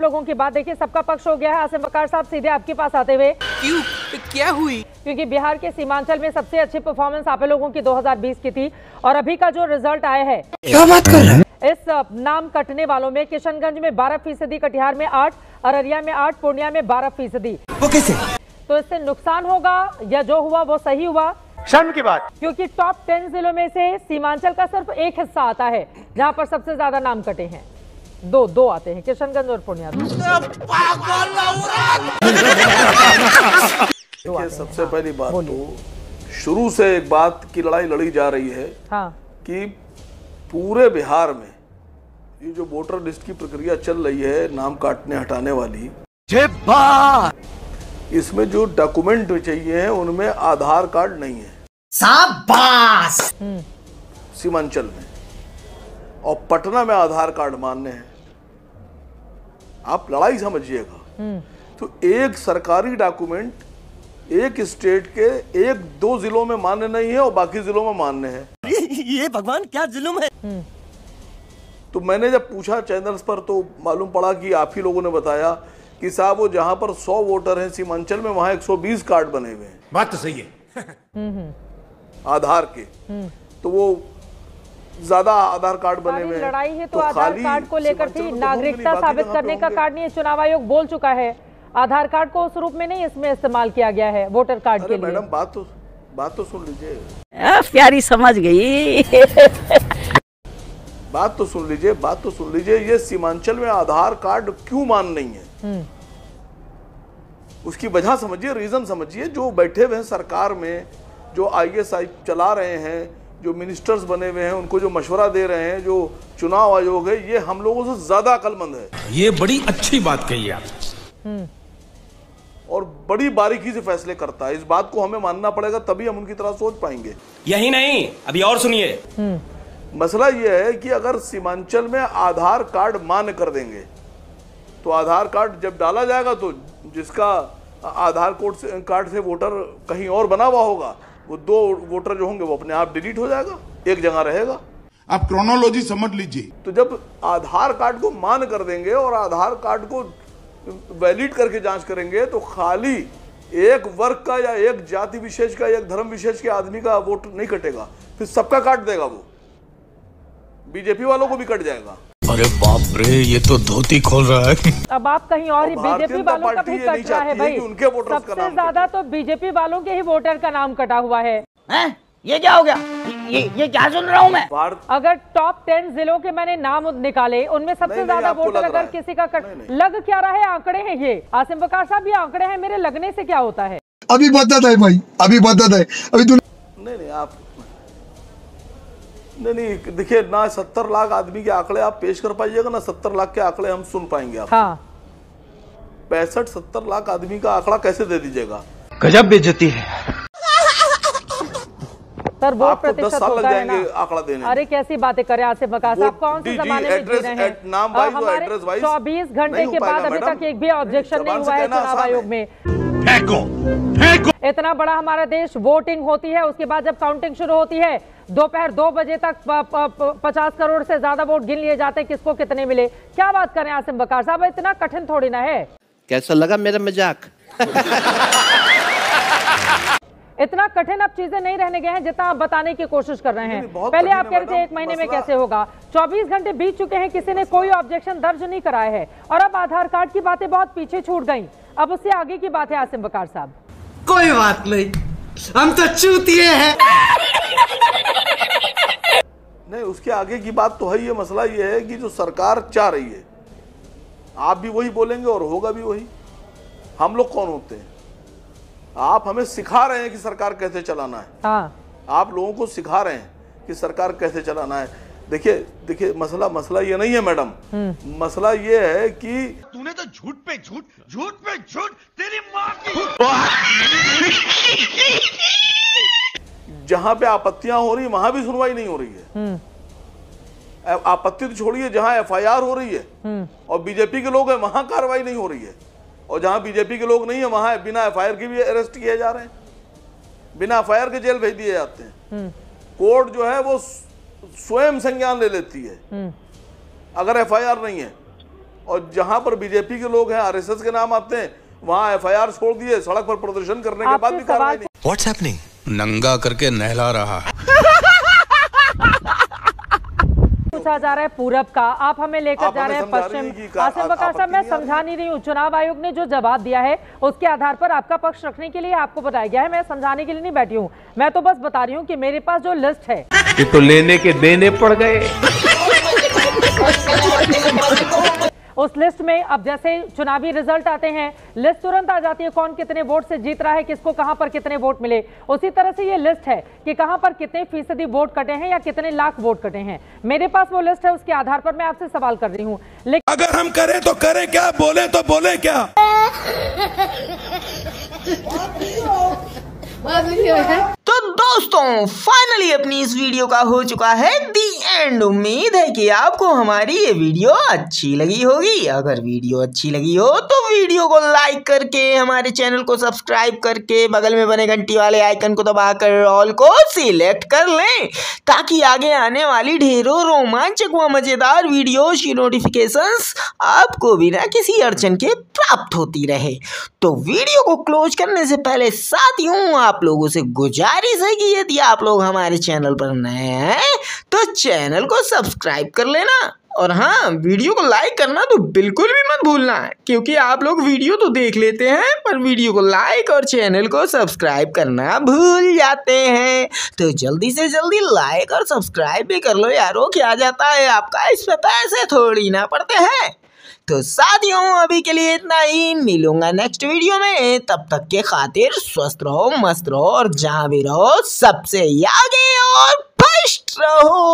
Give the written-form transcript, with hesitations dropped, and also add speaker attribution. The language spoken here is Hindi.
Speaker 1: लोगों की बात देखिए, सबका पक्ष हो गया है। आसिम वकार साहब, सीधे आपके पास आते हुए,
Speaker 2: क्यों, क्या हुई?
Speaker 1: क्योंकि बिहार के सीमांचल में सबसे अच्छी परफॉर्मेंस आप लोगों की 2020 की थी और अभी का जो रिजल्ट आया है,
Speaker 3: क्या बात कर रहे हैं?
Speaker 1: इस नाम कटने वालों में किशनगंज में 12%, कटिहार में 8%, अररिया में 8%, पूर्णिया में 12%।
Speaker 3: वो कैसे?
Speaker 1: तो इससे नुकसान होगा या जो हुआ वो सही हुआ?
Speaker 4: शर्म की बात,
Speaker 1: क्योंकि टॉप 10 जिलों में से सीमांचल का सिर्फ एक हिस्सा आता है जहां पर सबसे ज्यादा नाम कटे हैं। दो आते हैं, किशनगंज और पूर्णिया।
Speaker 5: सबसे पहली बात तो शुरू से एक बात की लड़ाई लड़ी जा रही है,
Speaker 1: हाँ,
Speaker 5: कि पूरे बिहार में ये जो वोटर लिस्ट की प्रक्रिया चल रही है, नाम काटने हटाने वाली, इसमें जो डॉक्यूमेंट चाहिए हैं उनमें आधार कार्ड नहीं है।
Speaker 3: शाबाश!
Speaker 5: सीमांचल में और पटना में आधार कार्ड मान्य है। आप लड़ाई समझिएगा। तो एक सरकारी डॉक्यूमेंट एक स्टेट के 1-2 जिलों में मान्य नहीं है और बाकी जिलों में मान्य है।
Speaker 3: ये भगवान क्या जुल्म है।
Speaker 5: तो मैंने जब पूछा चैनल्स पर तो मालूम पड़ा कि आप ही लोगों ने बताया कि साहब वो जहां पर 100 वोटर हैं सीमांचल में, वहां 120 कार्ड बने हुए हैं।
Speaker 4: बात तो सही है।
Speaker 5: आधार के, तो वो ज्यादा आधार कार्ड बने हुए हैं।
Speaker 1: लड़ाई है तो आधार कार्ड को लेकर थी, नागरिकता साबित करने का कार्ड नहीं। चुनाव आयोग बोल चुका है आधार कार्ड को उस रूप में नहीं इसमें इस्तेमाल किया गया है वोटर कार्ड के लिए।
Speaker 5: मैडम बात तो सुन लीजिए,
Speaker 6: प्यारी समझ गई।
Speaker 5: बात तो सुन लीजिए। ये सीमांचल में आधार कार्ड क्यों मान नहीं है, उसकी वजह समझिए, रीजन समझिए। जो बैठे हुए हैं सरकार में, जो ISI चला रहे हैं, जो मिनिस्टर्स बने हुए हैं, उनको जो मशवरा दे रहे हैं, जो चुनाव आयोग है, ये हम लोगों से ज्यादा अक्लमंद है।
Speaker 4: ये बड़ी अच्छी बात कही आप।
Speaker 5: और बड़ी बारीकी से फैसले करता है। इस बात को हमें मानना पड़ेगा, तभी हम उनकी तरह सोच पाएंगे।
Speaker 2: यही नहीं, अभी और सुनिए।
Speaker 5: मसला यह है कि अगर सीमांचल में आधार कार्ड मान्य कर देंगे तो आधार कार्ड जब डाला जाएगा तो जिसका आधार कार्ड से वोटर कहीं और बना हुआ होगा, वो 2 वोटर जो होंगे वो अपने आप डिलीट हो जाएगा, एक जगह रहेगा।
Speaker 7: आप क्रोनोलॉजी समझ लीजिए।
Speaker 5: तो जब आधार कार्ड को मान्य कर देंगे और आधार कार्ड को वैलिड करके जांच करेंगे तो खाली एक वर्ग का या एक जाति विशेष का या एक धर्म विशेष के आदमी का वोट नहीं कटेगा, फिर सबका काट देगा। वो बीजेपी वालों को भी कट जाएगा।
Speaker 7: अरे बाप रे, ये तो धोती खोल रहा है।
Speaker 1: अब आप कहीं और ही बीजेपी वालों का भी कट रहा है भाई।
Speaker 5: उनके वोटर्स का
Speaker 1: सबसे ज्यादा तो बीजेपी वालों के ही वोटर का नाम कटा हुआ है।
Speaker 6: ये क्या हो गया? ये क्या सुन रहा हूँ मैं?
Speaker 1: अगर टॉप 10 जिलों के मैंने नाम निकाले, उनमें सबसे ज्यादा वोटर अगर किसी का लग क्या रहा है, आंकड़े हैं ये। आसिम वकार साहब, ये आंकड़े हैं, मेरे लगने से क्या होता है?
Speaker 3: अभी बदत है भाई, अभी बदत है। अभी
Speaker 5: नहीं आप नहीं देखिए ना, 70 लाख आदमी के आंकड़े आप पेश कर पाइएगा ना 70 लाख के आंकड़े हम सुन पाएंगे आप।
Speaker 1: हाँ।
Speaker 5: 65-70 लाख आदमी का आंकड़ा कैसे दे दीजिएगा?
Speaker 4: गजब बेइज्जती है
Speaker 1: सर। वोट
Speaker 5: आपको 10 साल लग जाएंगे आंकड़ा देने।
Speaker 1: अरे कैसी बातें करें आसिफ वकार साहब, कौन से जमाने में जी रहे हैं? हमारे 24 घंटे के बाद अभी तक एक भी ऑब्जेक्शन नहीं हुआ है चुनाव आयोग में। इतना बड़ा हमारा देश, वोटिंग होती है, उसके बाद जब काउंटिंग शुरू होती है दोपहर 2 बजे तक 50 करोड़ से ज्यादा वोट गिन लिए जाते हैं, किसको कितने मिले। क्या बात करें आसिम वकार साहब, इतना कठिन थोड़ी ना है।
Speaker 2: कैसा लगा मेरा मजाक?
Speaker 1: इतना कठिन अब चीजें नहीं रहने गए हैं जितना आप बताने की कोशिश कर रहे हैं। पहले आप कह रहे थे 1 महीने में कैसे होगा, 24 घंटे बीत चुके हैं, किसी ने कोई ऑब्जेक्शन दर्ज नहीं कराया है और अब आधार कार्ड की बातें बहुत पीछे छूट गई। अब उससे आगे की बात है आसिम वकार साहब।
Speaker 3: कोई बात नहीं, हम तो चूतिए हैं।
Speaker 5: नहीं, उसके आगे की बात तो है। ये मसला ये है कि जो सरकार चाह रही है, आप भी वही बोलेंगे और होगा भी वही। हम लोग कौन होते हैं? आप हमें सिखा रहे हैं कि सरकार कैसे चलाना है।
Speaker 1: हाँ।
Speaker 5: आप लोगों को सिखा रहे हैं कि सरकार कैसे चलाना है। देखिए मसला ये नहीं है मैडम, मसला ये है कि
Speaker 7: तूने तो झूठ पे झूठ तेरी माँ की।
Speaker 5: जहां पे आपत्तियां हो रही वहां भी सुनवाई नहीं हो रही है। आपत्ति तो छोड़िए, जहां FIR हो रही है और बीजेपी के लोग हैं वहां कार्रवाई नहीं हो रही है, और जहां बीजेपी के लोग नहीं है वहां बिना FIR के भी अरेस्ट किए जा रहे हैं, बिना FIR के जेल भेज दिए जाते हैं। कोर्ट जो है वो स्वयं संज्ञान ले लेती है अगर FIR नहीं है। और जहां पर बीजेपी के लोग हैं, आरएसएस के नाम आते हैं, वहां एफआईआर छोड़ दिए, सड़क पर प्रदर्शन करने के बाद भी कार्रवाई नहीं।
Speaker 4: What's happening? नंगा करके नहला रहा है।
Speaker 1: पूछा जा रहा है पूरब का, आप हमें लेकर जा रहे हैं पश्चिम। आसिम वकार साहब, मैं समझा नहीं रही हूँ, चुनाव आयोग ने जो जवाब दिया है उसके आधार पर आपका पक्ष रखने के लिए आपको बताया गया है। मैं समझाने के लिए नहीं बैठी हूँ, मैं तो बस बता रही हूँ कि मेरे पास जो लिस्ट है
Speaker 4: ये तो लेने के देने पड़ गए।
Speaker 1: उस लिस्ट में अब जैसे चुनावी रिजल्ट आते हैं, लिस्ट तुरंत आ जाती है कौन कितने वोट से जीत रहा है, किसको कहां पर कितने वोट मिले। उसी तरह से ये लिस्ट है कि कहां पर कितने फीसदी वोट कटे हैं या कितने लाख वोट कटे हैं। मेरे पास वो लिस्ट है, उसके आधार पर मैं आपसे सवाल कर रही हूं। लेकिन
Speaker 7: अगर हम करें तो करें क्या, बोले तो बोले क्या?
Speaker 6: तो दोस्तों फाइनली अपनी इस वीडियो का हो चुका है दी एंड। उम्मीद है कि आपको हमारी ये वीडियो अच्छी लगी होगी। अगर वीडियो अच्छी लगी हो तो वीडियो को लाइक करके, हमारे चैनल को सब्सक्राइब करके, बगल में बने घंटी वाले आइकन को दबाकर ऑल को सिलेक्ट कर लें, ताकि आगे आने वाली ढेरों रोमांचक व मजेदार वीडियोज की नोटिफिकेशंस आपको बिना किसी अड़चन के प्राप्त होती रहे। तो वीडियो को क्लोज करने से पहले साथियों आप लोगों से गुजारिश है कि यदि आप लोग हमारे चैनल पर नए हैं तो चैनल को सब्सक्राइब कर लेना, और हाँ, वीडियो को लाइक करना तो बिल्कुल भी मत भूलना है, क्योंकि आप लोग वीडियो तो देख लेते हैं पर वीडियो को लाइक और चैनल को सब्सक्राइब करना भूल जाते हैं। तो जल्दी से जल्दी लाइक और सब्सक्राइब भी कर लो यारो, क्या जाता है आपका, इस पे पैसे थोड़ी ना पड़ते हैं। तो साथियों अभी के लिए इतना ही, मिलूंगा नेक्स्ट वीडियो में। तब तक के खातिर स्वस्थ रहो, मस्त रहो और जहाँ भी रहो सबसे आगे और फर्स्ट रहो।